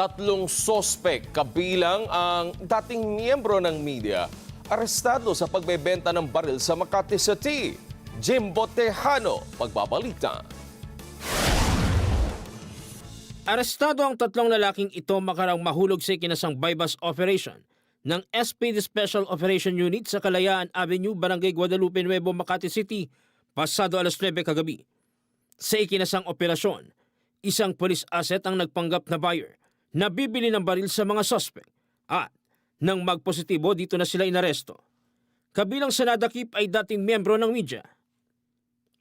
Tatlong sospek kabilang ang dating miyembro ng media arestado sa pagbebenta ng baril sa Makati City. Jimbo Tejano, pagbabalita. Arestado ang tatlong lalaking ito makarang mahulog sa ikinasang bypass operation ng SPD Special Operation Unit sa Kalayaan Avenue, Barangay Guadalupe Nuevo, Makati City, pasado alas 9 kagabi. Sa ikinasang operasyon, isang police asset ang nagpanggap na buyer na bibili ng baril sa mga suspect at nang magpositibo dito na sila inaresto. Kabilang sa nadakip ay dating miyembro ng media.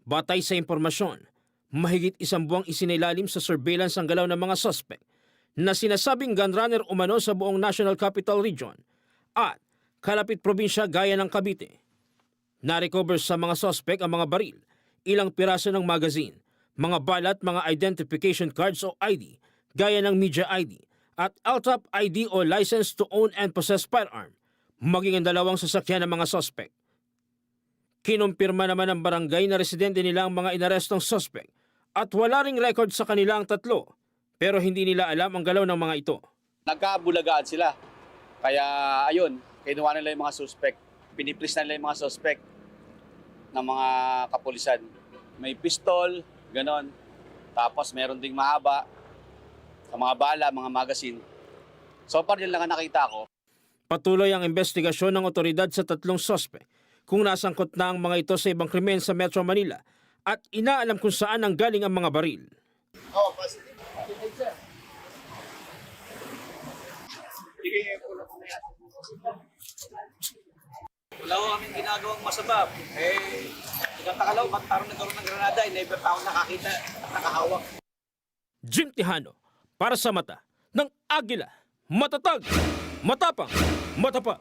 Batay sa impormasyon, mahigit isang buwang isinailalim sa surveillance ang galaw ng mga suspect na sinasabing gunrunner umano sa buong National Capital Region at kalapit probinsya gaya ng Cavite. Na-recover sa mga suspect ang mga baril, ilang piraso ng magazine, mga balat, mga identification cards o ID, gaya ng media ID at LTAP ID o License to Own and Possess Firearm, maging ang dalawang sasakyan ng mga suspect. Kinumpirma naman ng barangay na residente nila ang mga inarestong suspect at wala ring record sa kanilang tatlo, pero hindi nila alam ang galaw ng mga ito. Nagkabulagaan sila. Kaya ayun, kinuha nila yung mga suspect. Piniplis na nila yung mga suspect ng mga kapulisan. May pistol, ganon. Tapos meron ding mahaba, sa mga bala, mga magazine. So far yun lang ang nakita ko. Patuloy ang investigasyon ng otoridad sa tatlong suspect kung nasangkot na ang mga ito sa ibang krimen sa Metro Manila at inaalam kung saan ang galing ang mga baril. Wala ko kaming ginagawang masama. Nagtataka ba't parang nagkaroon ng granada, never pa ako nakakita at nakahawak. Jim Tejano, para sa mata ng Agila, matatag, matapang, matapa.